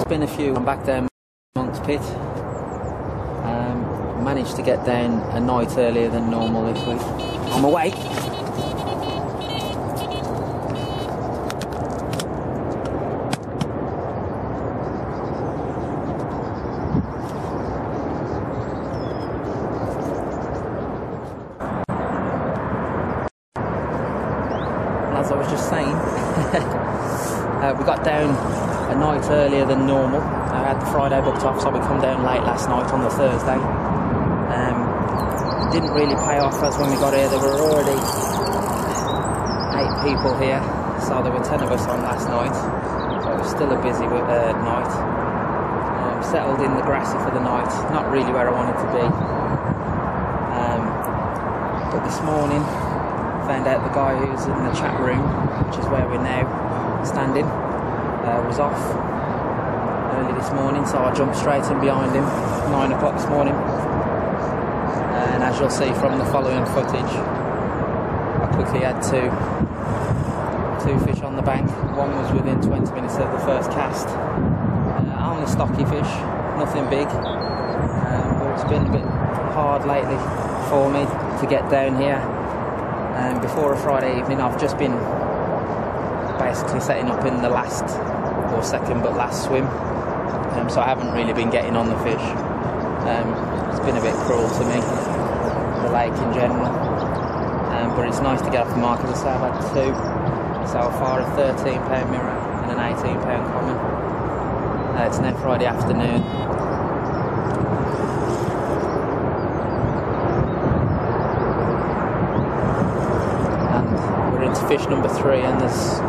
Been a few. I'm back down Monk's Pit. Managed to get down a night earlier than normal this week. I'm awake. As I was just saying, we got down a night earlier than normal. I had the Friday booked off, so we come down late last night on the Thursday. Didn't really pay off, as when we got here there were already 8 people here, so there were 10 of us on last night, so it was still a busy night. Settled in the grassy for the night, not really where I wanted to be. But this morning found out the guy who's in the chat room, which is where we're now standing, was off early this morning, so I jumped straight in behind him 9 o'clock this morning, and as you'll see from the following footage, I quickly had two fish on the bank. One was within 20 minutes of the first cast. Only stocky fish, nothing big, but it's been a bit hard lately for me to get down here. Before a Friday evening I've just been basically setting up in the last or second but last swim, so I haven't really been getting on the fish. It's been a bit cruel to me, the lake in general, but it's nice to get off the mark. As I say, I've had 2 so far, a 13-pound mirror and an 18-pound common. It's now Friday afternoon. And we're into fish number 3, and there's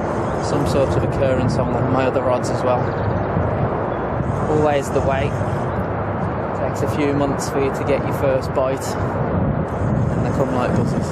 some sort of occurrence on my other rods as well. Always the way. It takes a few months for you to get your first bite, and they come like buzzers.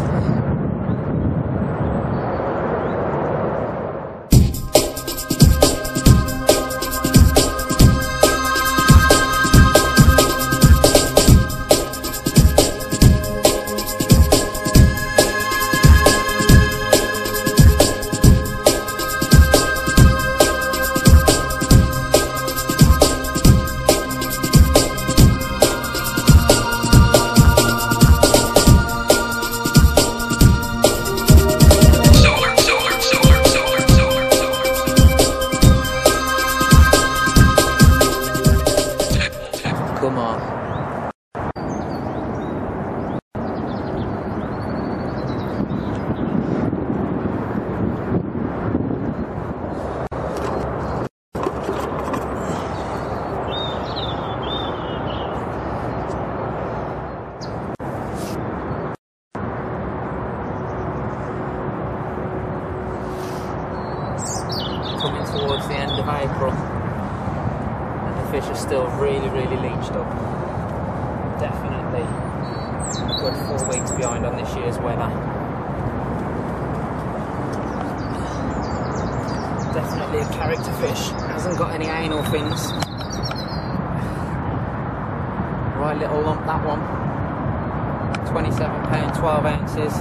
Coming towards the end of April, and the fish are still really leached up. Definitely a good 4 weeks behind on this year's weather. Definitely a character fish, hasn't got any anal fins. Right little lump, that one. 27 pound, 12 ounces.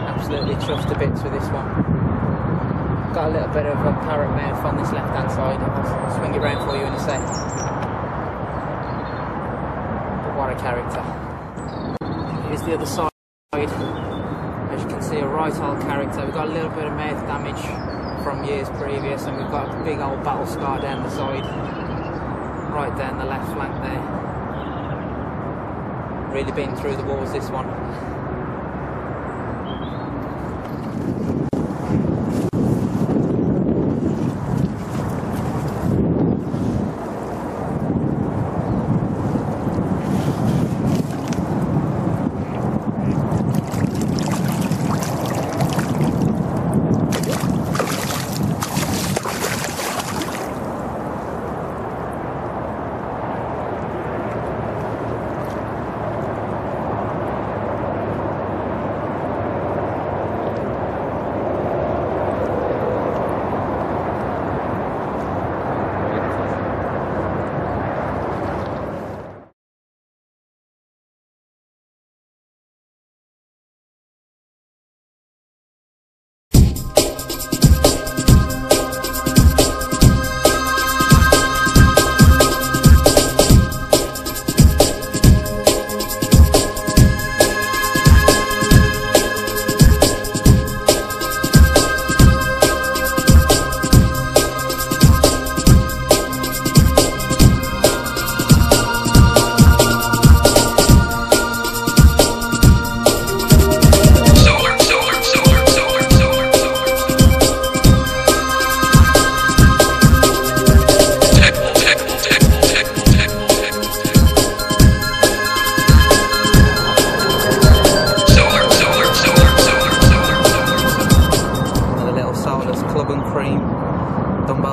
Absolutely chuffed to bits with this one. Got a little bit of a parrot mouth on this left hand side. I'll swing it round for you in a sec. But what a character. Here's the other side. As you can see, a right old character. We've got a little bit of mouth damage from years previous, and we've got a big old battle scar down the side, right down the left flank there. Really been through the walls, this one.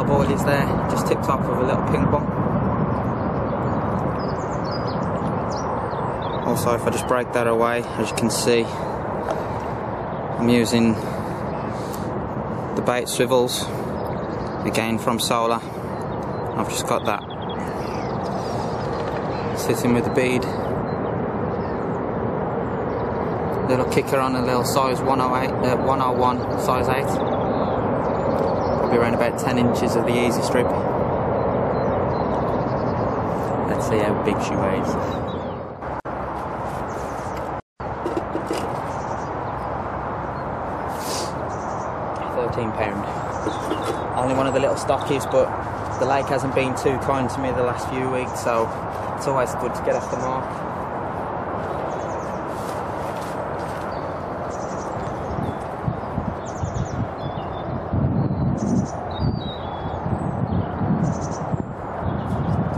parboilies there, just tipped off with a little ping pong. Also, if I just break that away, as you can see, I'm using the bait swivels, again from Solar. I've just got that sitting with the bead. Little kicker on a little size 101, size 8. Probably around about 10 inches of the easy strip. Let's see how big she weighs. £13. Only one of the little stockies, but the lake hasn't been too kind to me the last few weeks, so it's always good to get off the mark.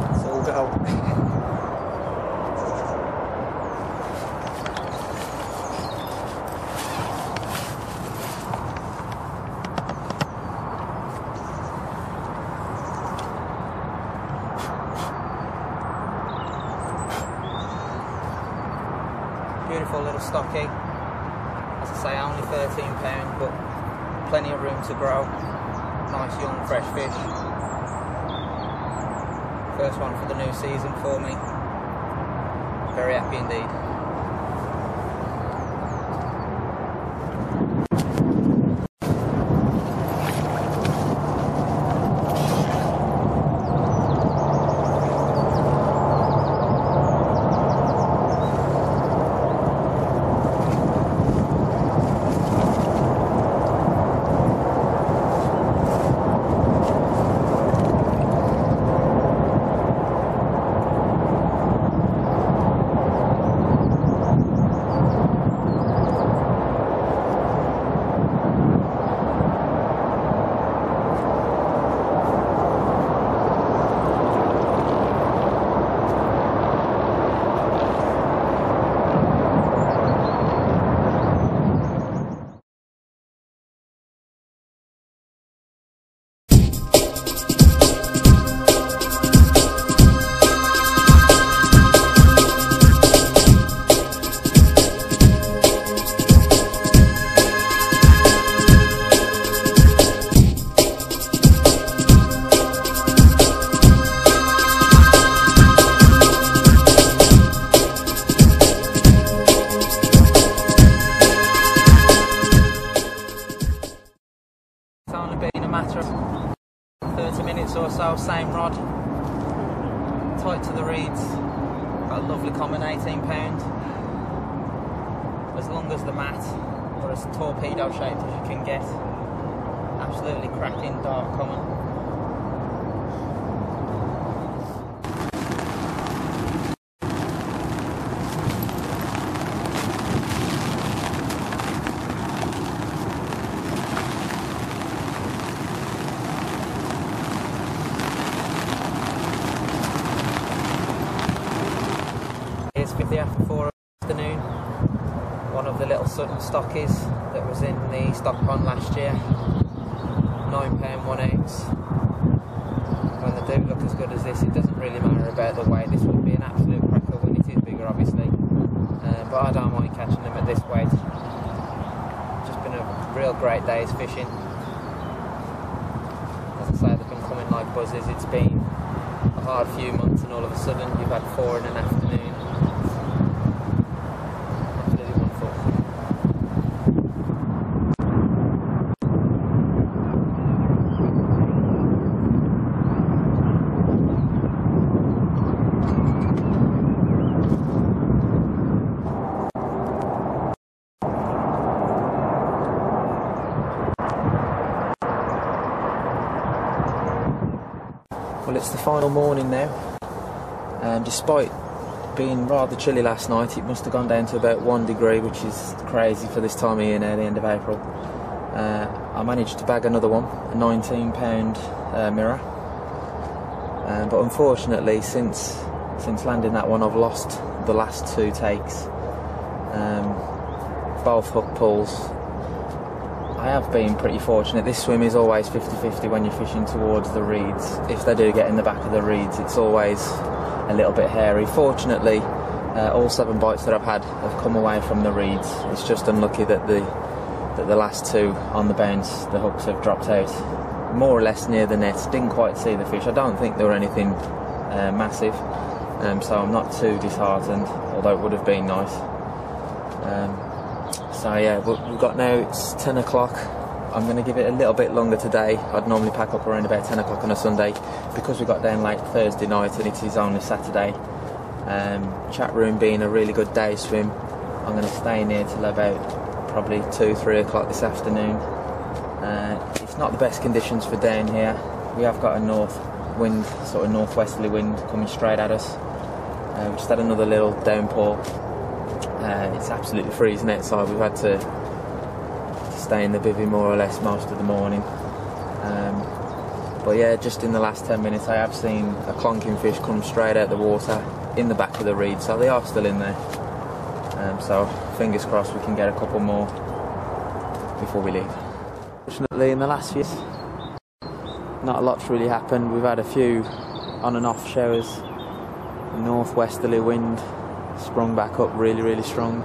Let's all go. Beautiful little stocky. As I say, only £13, but plenty of room to grow. Nice young fresh fish. First one for the new season for me. Very happy indeed. Matter of 30 minutes or so, same rod, tight to the reeds, got a lovely common £18, as long as the mat, or as torpedo shaped as you can get. Absolutely cracking dark common. It's 50 after 4 afternoon. One of the little Sutton stockies that was in the stock pond last year. £9 1 ounce. When they do look as good as this, it doesn't really matter about the weight. This will be an absolute cracker when it is bigger, obviously. But I don't mind catching them at this weight. Just been a real great day's fishing. As I say, they've been coming like buzzes. It's been a hard few months, and all of a sudden you've had 4 in an afternoon. Well, it's the final morning now, and despite being rather chilly last night, it must have gone down to about 1 degree, which is crazy for this time of year now, the end of April. I managed to bag another one, a £19 mirror, but unfortunately since landing that one I've lost the last 2 takes, both hook pulls. I I have been pretty fortunate. This swim is always 50-50 when you're fishing towards the reeds. If they do get in the back of the reeds, it's always a little bit hairy. Fortunately, all 7 bites that I've had have come away from the reeds. It's just unlucky that the last 2 on the bounce, the hooks have dropped out more or less near the net. Didn't quite see the fish. I don't think there were anything massive, so I'm not too disheartened, although it would have been nice. So yeah, we've got now, it's 10 o'clock. I'm going to give it a little bit longer today. I'd normally pack up around about 10 o'clock on a Sunday. Because we got down late Thursday night and it is only Saturday, chat room being a really good day swim, I'm going to stay in here till about probably 2-3 o'clock this afternoon. It's not the best conditions for down here. We have got a north wind, sort of northwesterly wind coming straight at us. We just had another little downpour. It's absolutely freezing outside. We've had to stay in the bivvy more or less most of the morning. But yeah, just in the last 10 minutes I have seen a clonking fish come straight out the water in the back of the reed, so they are still in there. So fingers crossed we can get a couple more before we leave. Fortunately, in the last few, not a lot's really happened. We've had a few on and off showers. Northwesterly wind sprung back up really strong.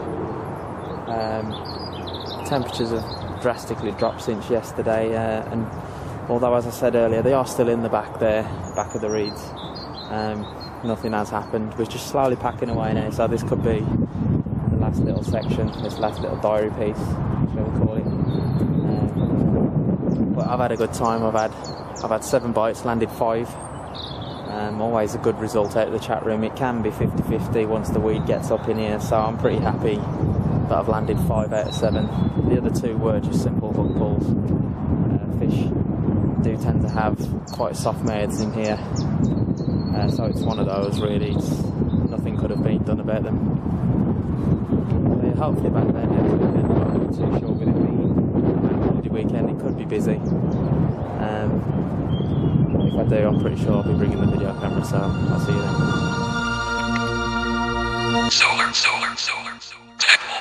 Temperatures have drastically dropped since yesterday, and although, as I said earlier, they are still in the back there, back of the reeds, nothing has happened. We're just slowly packing away now, so this could be the last little section, this last little diary piece, shall we call it. But I've had a good time. I've had 7 bites, landed 5. Always a good result out of the chat room. It can be 50-50 once the weed gets up in here, so I'm pretty happy that I've landed 5 out of 7. The other 2 were just simple hook pulls. Fish do tend to have quite soft mouths in here, so it's one of those really. Nothing could have been done about them. So hopefully back there next weekend. I'm not too sure with it being a holiday weekend, it could be busy. If I do, I'm pretty sure I'll be bringing the video camera, so I'll see you then. Solar. Technical.